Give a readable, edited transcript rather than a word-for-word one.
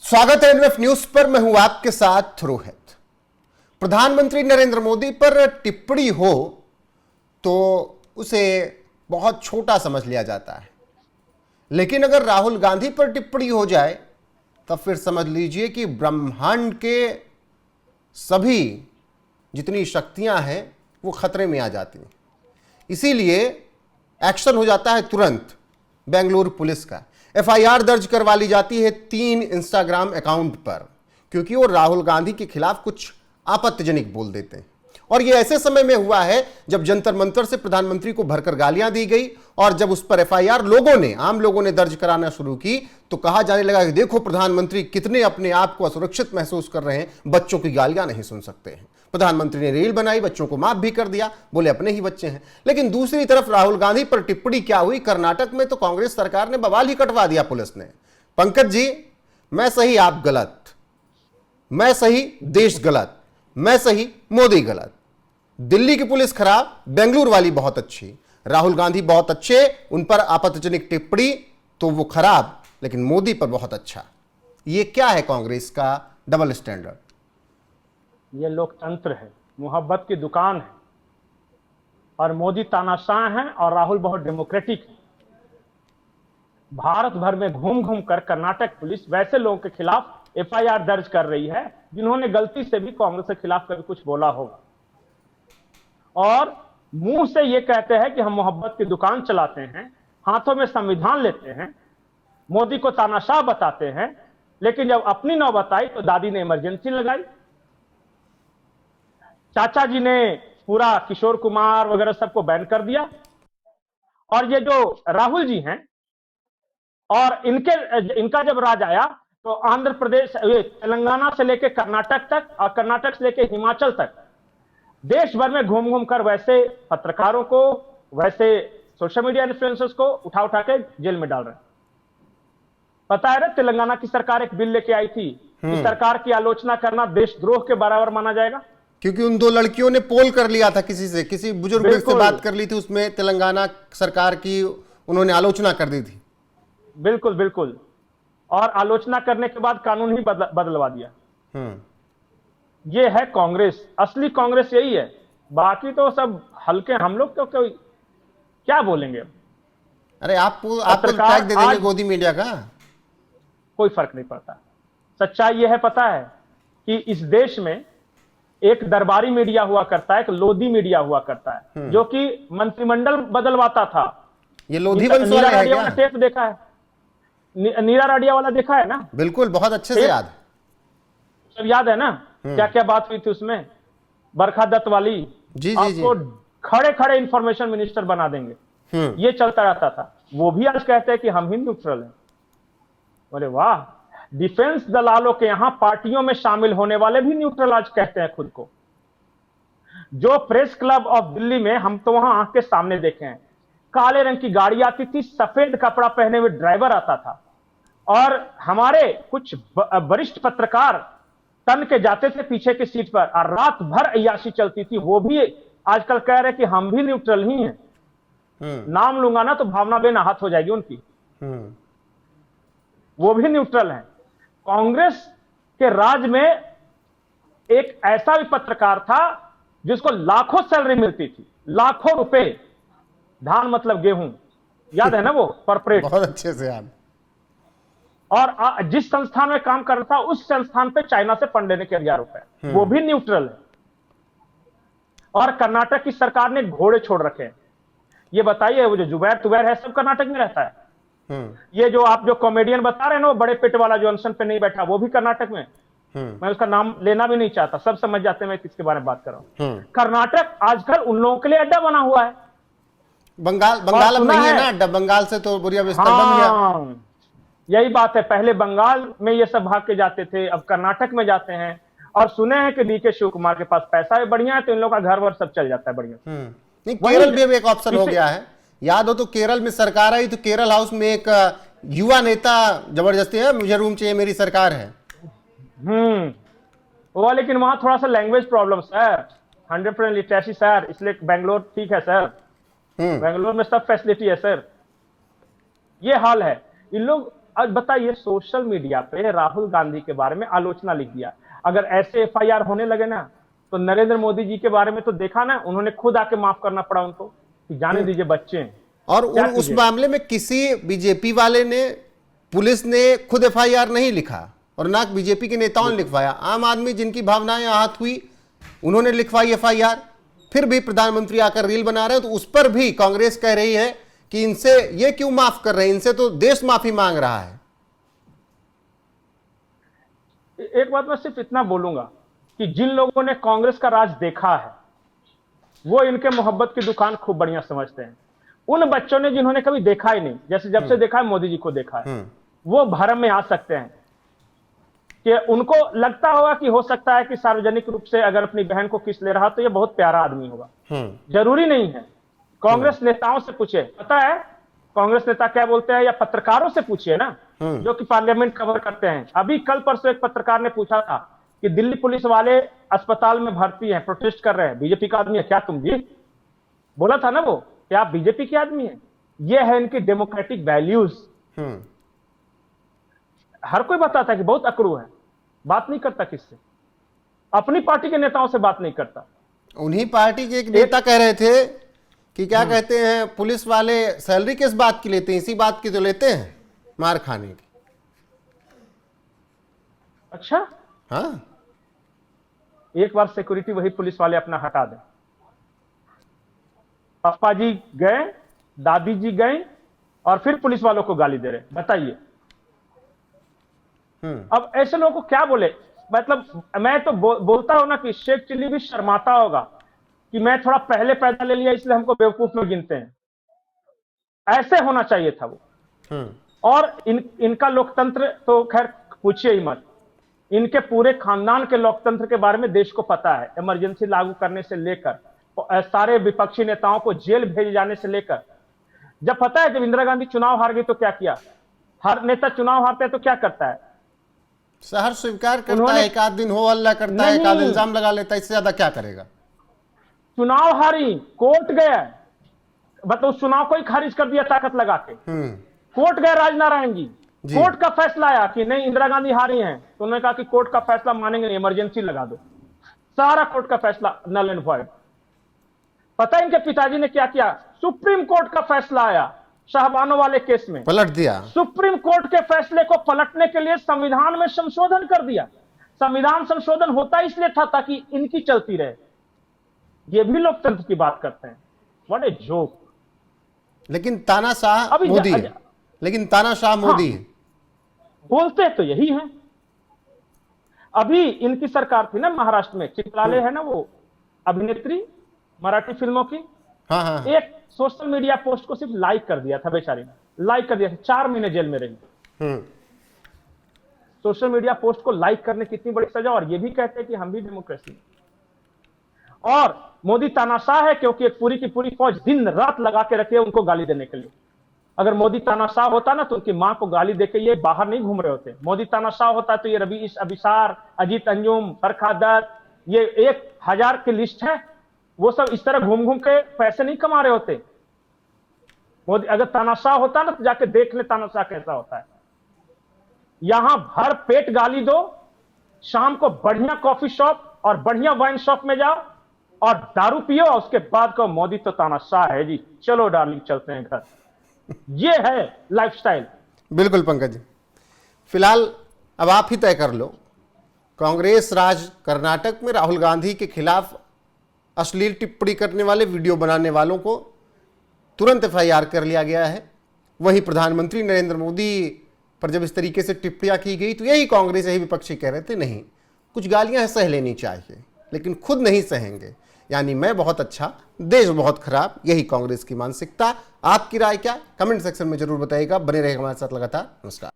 स्वागत है NF news पर। मैं हूं आपके साथ रोहित। प्रधानमंत्री नरेंद्र मोदी पर टिप्पणी हो तो उसे बहुत छोटा समझ लिया जाता है, लेकिन अगर राहुल गांधी पर टिप्पणी हो जाए तब फिर समझ लीजिए कि ब्रह्मांड के सभी जितनी शक्तियां हैं वो खतरे में आ जाती हैं। इसीलिए एक्शन हो जाता है तुरंत। बेंगलुरु पुलिस का एफआईआर दर्ज करवा ली जाती है 3 इंस्टाग्राम अकाउंट पर, क्योंकि वो राहुल गांधी के खिलाफ कुछ आपत्तिजनक बोल देते हैं। और ये ऐसे समय में हुआ है जब जंतर मंतर से प्रधानमंत्री को भरकर गालियां दी गई, और जब उस पर एफआईआर आम लोगों ने दर्ज कराना शुरू की तो कहा जाने लगा कि देखो प्रधानमंत्री कितने अपने आप को असुरक्षित महसूस कर रहे हैं, बच्चों की गालियां नहीं सुन सकते हैं। प्रधानमंत्री ने रील बनाई, बच्चों को माफ भी कर दिया, बोले अपने ही बच्चे हैं। लेकिन दूसरी तरफ राहुल गांधी पर टिप्पणी क्या हुई, कर्नाटक में तो कांग्रेस सरकार ने बवाल ही कटवा दिया पुलिस ने। पंकज जी, मैं सही आप गलत, मैं सही देश गलत, मैं सही मोदी गलत। दिल्ली की पुलिस खराब, बेंगलुरु वाली बहुत अच्छी, राहुल गांधी बहुत अच्छे, उन पर आपत्तिजनक टिप्पणी तो वो खराब, लेकिन मोदी पर बहुत अच्छा। ये क्या है कांग्रेस का डबल स्टैंडर्ड? ये लोकतंत्र है, मोहब्बत की दुकान है, और मोदी तानाशाह हैं और राहुल बहुत डेमोक्रेटिक है। भारत भर में घूम घूम कर कर्नाटक पुलिस वैसे लोगों के खिलाफ एफआईआर दर्ज कर रही है जिन्होंने गलती से भी कांग्रेस के खिलाफ कभी कुछ बोला होगा, और मुंह से ये कहते हैं कि हम मोहब्बत की दुकान चलाते हैं, हाथों में संविधान लेते हैं, मोदी को तानाशाह बताते हैं, लेकिन जब अपनी नौबत आई तो दादी ने इमरजेंसी लगाई, चाचा जी ने पूरा किशोर कुमार वगैरह सबको बैन कर दिया। और ये जो राहुल जी हैं, और इनका जब राज आया तो आंध्र प्रदेश, तेलंगाना से लेकर कर्नाटक तक और कर्नाटक से लेकर हिमाचल तक देश भर में घूम घूम कर वैसे पत्रकारों को, वैसे सोशल मीडिया इन्फ्लुएंसर्स को उठा उठा के जेल में डाल रहे हैं। पता है ना, तेलंगाना की सरकार एक बिल लेके आई थी कि सरकार की आलोचना करना देशद्रोह के बराबर माना जाएगा, क्योंकि उन 2 लड़कियों ने पोल कर लिया था, किसी बुजुर्ग से बात कर ली थी, उसमें तेलंगाना सरकार की उन्होंने आलोचना कर दी थी। बिल्कुल बिल्कुल, और आलोचना करने के बाद कानून ही बदलवा दिया। ये है कांग्रेस, असली कांग्रेस यही है। बाकी तो सब हल्के, हम लोग तो कोई क्या बोलेंगे। अरे आपको टैग दे देंगे गोदी मीडिया का, कोई फर्क नहीं पड़ता। सच्चाई यह है, पता है कि इस देश में एक दरबारी मीडिया हुआ करता है, एक लोधी मीडिया हुआ करता है, जो कि मंत्रिमंडल बदलवाता था। ये लोधी वंश वाला है क्या? टेप देखा है, नीरा राडिया वाला देखा है ना? बिल्कुल, बहुत अच्छे से याद है, सब याद है ना क्या क्या बात हुई थी उसमें। बरखा दत्त वाली, जी आपको खड़े खड़े इंफॉर्मेशन मिनिस्टर बना देंगे, ये चलता रहता था। वो भी आज कहते हैं कि हम ही न्यूट्रल हैं। अरे वाह, डिफेंस दलालों के यहां पार्टियों में शामिल होने वाले भी न्यूट्रल आज कहते हैं खुद को। जो प्रेस क्लब ऑफ दिल्ली में हम तो वहां आंख के सामने देखे हैं, काले रंग की गाड़ी आती थी, सफेद कपड़ा पहने हुए ड्राइवर आता था, और हमारे कुछ वरिष्ठ पत्रकार तन के जाते थे पीछे की सीट पर, और रात भर अय्याशी चलती थी। वो भी आजकल कह रहे कि हम भी न्यूट्रल ही हैं। नाम लूंगा ना तो भावना बेनहात हो जाएगी उनकी। वो भी न्यूट्रल हैं। कांग्रेस के राज में एक ऐसा भी पत्रकार था जिसको लाखों सैलरी मिलती थी, लाखों रुपए, धान मतलब गेहूं, याद है ना वो कॉर्पोरेट? बहुत अच्छे से याद। और जिस संस्थान में काम कर रहा था उस संस्थान पे चाइना से फंड लेने के 1000 रुपए, वो भी न्यूट्रल है। और कर्नाटक की सरकार ने घोड़े छोड़ रखे हैं। ये बताइए, वो जो जुबैर है सब कर्नाटक में रहता है। ये जो आप जो कॉमेडियन बता रहे हैं ना, वो बड़े पेट वाला जो अनशन पे नहीं बैठा, वो भी कर्नाटक में। मैं उसका नाम लेना भी नहीं चाहता, सब समझ जाते हैं मैं किसके बारे में बात कर रहा हूं। कर्नाटक आजकल उन लोगों के लिए अड्डा बना हुआ है। बंगाल अब नहीं है ना अड्डा, बंगाल से तो बुरिया बिस्तर बन गया। यही बात है, पहले बंगाल में ये सब भाग के जाते थे, अब कर्नाटक में जाते हैं। और सुने हैं कि डीके शिव कुमार के पास पैसा है बढ़िया है, तो इन लोगों का घर वर सब चल जाता है बढ़िया। नहीं, केरल भी अब एक ऑप्शन हो गया है। याद हो तो केरल में सरकार आई तो केरल हाउस में एक युवा नेता जबरदस्ती है, मुझे रूम चाहिए, मेरी सरकार है। वो लेकिन वहां थोड़ा सा language problem sir, 100% literacy sir, इसलिए बेंगलोर ठीक है सर। बेंगलोर में सब फैसिलिटी है सर। ये हाल है। इन लोग आज बताइए, सोशल मीडिया पे राहुल गांधी के बारे में आलोचना लिख दिया। अगर ऐसे एफआईआर होने लगे ना, तो नरेंद्र मोदी जी के बारे में तो देखा ना, उन्होंने खुद आके माफ करना पड़ा उनको कि जाने दीजिए बच्चे हैं। और उस मामले में किसी बीजेपी वाले ने, पुलिस ने खुद एफआईआर नहीं लिखा और ना बीजेपी के नेताओं ने लिखवाया। आम आदमी जिनकी भावनाएं आहत हुई उन्होंने लिखवाई एफआईआर। फिर भी प्रधानमंत्री आकर रील बना रहे हैं, तो उस पर भी कांग्रेस कह रही है कि इनसे ये क्यों माफ कर रहे हैं, इनसे तो देश माफी मांग रहा है। एक बात मैं सिर्फ इतना बोलूंगा कि जिन लोगों ने कांग्रेस का राज देखा है वो इनके मोहब्बत की दुकान खूब बढ़िया समझते हैं। उन बच्चों ने जिन्होंने कभी देखा ही नहीं, जैसे जब से देखा है मोदी जी को देखा है, वो भरम में आ सकते हैं कि उनको लगता होगा कि हो सकता है कि सार्वजनिक रूप से अगर अपनी बहन को किस ले रहा तो ये बहुत प्यारा आदमी होगा। जरूरी नहीं है। कांग्रेस नेताओं से पूछे, पता है कांग्रेस नेता क्या बोलते हैं, या पत्रकारों से पूछिए ना, जो कि पार्लियामेंट कवर करते हैं। अभी कल परसों एक पत्रकार ने पूछा था कि दिल्ली पुलिस वाले अस्पताल में भर्ती हैं, प्रोटेस्ट कर रहे हैं, बीजेपी का आदमी है क्या तुम जी? बोला था ना वो, क्या आप बीजेपी के आदमी है? ये है इनकी डेमोक्रेटिक वैल्यूज। हर कोई बताता है कि बहुत अकड़ू है, बात नहीं करता किससे, अपनी पार्टी के नेताओं से बात नहीं करता। उन्हीं पार्टी के एक नेता कह रहे थे कि क्या कहते हैं, पुलिस वाले सैलरी किस बात की लेते हैं, इसी बात की तो लेते हैं, मार खाने की। अच्छा, हाँ, एक बार सिक्योरिटी वही पुलिस वाले अपना हटा दें। पापा जी गए, दादी जी गए और फिर पुलिस वालों को गाली दे रहे, बताइए। अब ऐसे लोगों को क्या बोले? मतलब मैं तो बोलता हूं ना कि शेख चिल्ली भी शर्माता होगा कि मैं थोड़ा पहले पैदा ले लिया इसलिए हमको बेवकूफ में गिनते हैं। ऐसे होना चाहिए था वो। और इनका लोकतंत्र तो खैर पूछिए ही मत। इनके पूरे खानदान के लोकतंत्र के बारे में देश को पता है। इमरजेंसी लागू करने से लेकर सारे विपक्षी नेताओं को जेल भेजे जाने से लेकर, जब पता है जब इंदिरा गांधी चुनाव हार गई तो क्या किया? हर नेता चुनाव हारता है तो क्या करता है? शहर स्वीकार करता है, एक आध दिन हो हल्ला करता है, एक आध इल्जाम लगा लेता है, इससे ज्यादा क्या करेगा? चुनाव हारी, कोर्ट गया, मतलब उस चुनाव को ही खारिज कर दिया ताकत लगा के। कोर्ट गए राजनारायण जी, कोर्ट का फैसला आया कि नहीं इंदिरा गांधी हारी हैं, तो उन्होंने कहा कि कोर्ट का फैसला मानेंगे नहीं, इमरजेंसी लगा दो। सारा कोर्ट का फैसला नल एंड वॉइड। पता है इनके पिताजी ने क्या किया? सुप्रीम कोर्ट का फैसला आया शाहबानो वाले केस में, पलट दिया। सुप्रीम कोर्ट के फैसले को पलटने के लिए संविधान में संशोधन कर दिया। संविधान संशोधन होता इसलिए था ताकि इनकी चलती रहे। ये भी लोकतंत्र की बात करते हैं, व्हाट ए जोक। लेकिन तानाशाह मोदी है, लेकिन तानाशाह मोदी है। बोलते तो यही है। अभी इनकी सरकार थी ना महाराष्ट्र में, चित्रालय है ना वो अभिनेत्री मराठी फिल्मों की, हाँ। एक सोशल मीडिया पोस्ट को सिर्फ लाइक कर दिया था, बेचारी ने लाइक कर दिया था, 4 महीने जेल में रही। सोशल मीडिया पोस्ट को लाइक करने की कितनी बड़ी सजा। और ये भी कहते हैं कि हम भी डेमोक्रेसी। और मोदी तानाशाह है क्योंकि एक पूरी की पूरी फौज दिन रात लगा के रखी है उनको गाली देने के लिए। अगर मोदी तानाशाह होता ना तो उनकी मां को गाली देके ये बाहर नहीं घूम रहे होते। मोदी तानाशाह होता तो ये रवि अभिसार, अजीत अंजुम, फरखा दत्त, ये 1000 की लिस्ट है, वो सब इस तरह घूम घूम के पैसे नहीं कमा रहे होते। मोदी अगर तानाशाह होता ना तो जाके देख ले तानाशाह कैसा होता है। यहां भर पेट गाली दो, शाम को बढ़िया कॉफी शॉप और बढ़िया वाइन शॉप में जाओ और दारू पियो, और उसके बाद कहो मोदी तो तानाशाह है जी, चलो डार्लिंग चलते हैं घर। ये है लाइफस्टाइल। बिल्कुल पंकज जी, फिलहाल अब आप ही तय कर लो। कांग्रेस राज कर्नाटक में राहुल गांधी के खिलाफ अश्लील टिप्पणी करने वाले, वीडियो बनाने वालों को तुरंत एफआईआर कर लिया गया है। वहीं प्रधानमंत्री नरेंद्र मोदी पर जब इस तरीके से टिप्पणियां की गई तो यही कांग्रेस, यही विपक्षी कह रहे थे नहीं, कुछ गालियां सह लेनी चाहिए, लेकिन खुद नहीं सहेंगे। यानी मैं बहुत अच्छा, देश बहुत खराब, यही कांग्रेस की मानसिकता। आपकी राय क्या? कमेंट सेक्शन में जरूर बताइएगा। बने रहेगा हमारे साथ लगातार। नमस्कार।